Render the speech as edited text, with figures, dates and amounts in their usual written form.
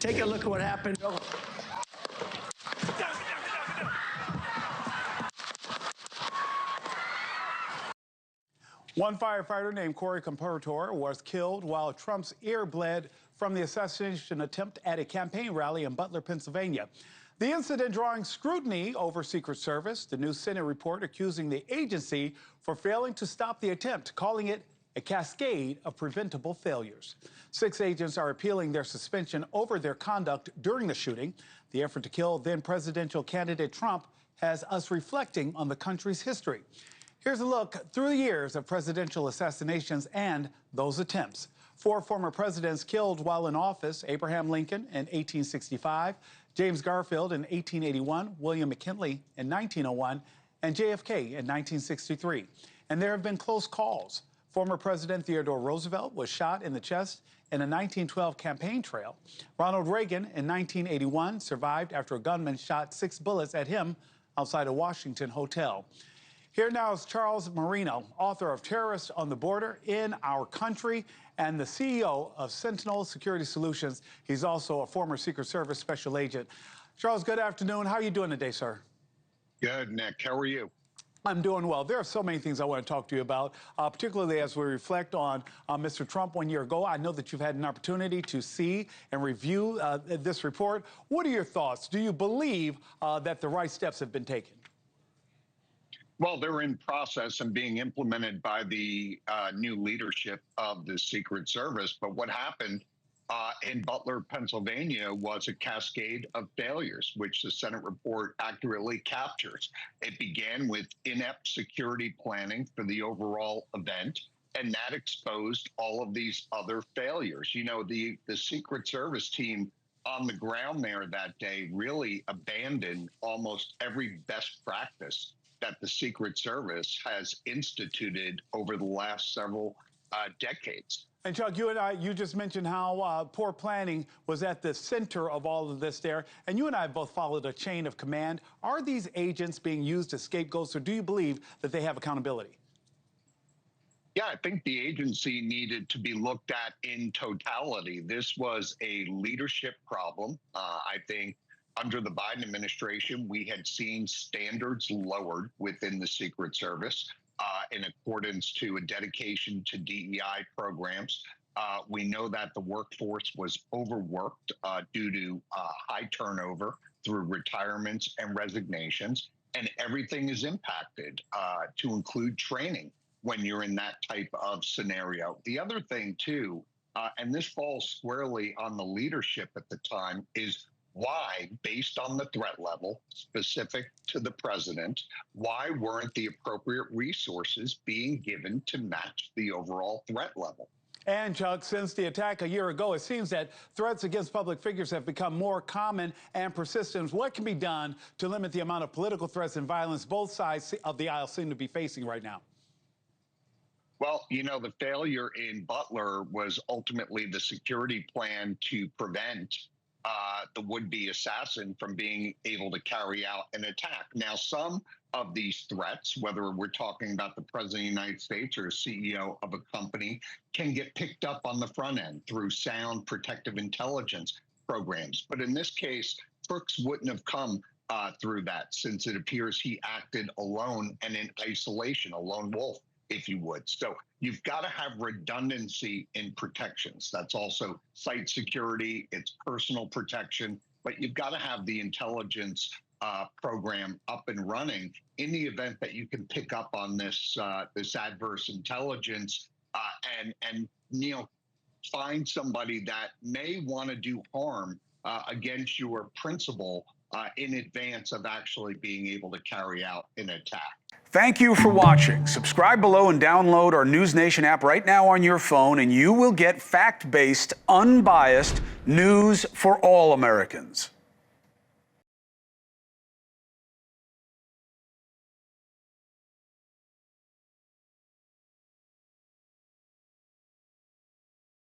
Take a look at what happened. One firefighter named Corey Comparator was killed while Trump's ear bled from the assassination attempt at a campaign rally in Butler, Pennsylvania. The incident drawing scrutiny over Secret Service. The new Senate report accusing the agency for failing to stop the attempt, calling it a cascade of preventable failures. 6 agents are appealing their suspension over their conduct during the shooting. The effort to kill then presidential candidate Trump has us reflecting on the country's history. Here's a look through the years of presidential assassinations and those attempts. 4 former presidents killed while in office: Abraham Lincoln in 1865, James Garfield in 1881, William McKinley in 1901, and JFK in 1963. And there have been close calls. Former President Theodore Roosevelt was shot in the chest in a 1912 campaign trail. Ronald Reagan in 1981 survived after a gunman shot 6 bullets at him outside a Washington hotel. Here now is Charles Marino, author of Terrorists on the Border in Our Country and the CEO of Sentinel Security Solutions. He's also a former Secret Service special agent. Charles, good afternoon. How are you doing today, sir? Good, Nick. How are you? I'm doing well. There are so many things I want to talk to you about, particularly as we reflect on Mr. Trump 1 year ago. I know that you've had an opportunity to see and review this report. What are your thoughts? Do you believe that the right steps have been taken? Well, they're in process and being implemented by the new leadership of the Secret Service. But what happened in Butler, Pennsylvania, was a cascade of failures, which the Senate report accurately captures. It began with inept security planning for the overall event, and that exposed all of these other failures. You know, the Secret Service team on the ground there that day really abandoned almost every best practice that the Secret Service has instituted over the last several decades. And Chuck, you just mentioned how poor planning was at the center of all of this there. And you and I both followed a chain of command. Are these agents being used as scapegoats, or do you believe that they have accountability? Yeah, I think the agency needed to be looked at in totality. This was a leadership problem. I think under the Biden administration, we had seen standards lowered within the Secret Service in accordance to a dedication to DEI programs. We know that the workforce was overworked due to high turnover through retirements and resignations, and everything is impacted to include training when you're in that type of scenario. The other thing, too, and this falls squarely on the leadership at the time, is why, based on the threat level specific to the president, why weren't the appropriate resources being given to match the overall threat level? And Chuck, since the attack a year ago, it seems that threats against public figures have become more common and persistent. What can be done to limit the amount of political threats and violence both sides of the aisle seem to be facing right now? Well, you know, the failure in Butler was ultimately the security plan to prevent the would-be assassin from being able to carry out an attack. Now, some of these threats, whether we're talking about the president of the United States or a CEO of a company, can get picked up on the front end through sound protective intelligence programs. But in this case, crooks wouldn't have come through that, since it appears he acted alone and in isolation, a lone wolf, if you would. So you've got to have redundancy in protections. That's also site security, it's personal protection, but you've got to have the intelligence program up and running in the event that you can pick up on this this adverse intelligence and you know, find somebody that may want to do harm against your principal in advance of actually being able to carry out an attack. Thank you for watching. Subscribe below and download our NewsNation app right now on your phone, and you will get fact-based, unbiased news for all Americans.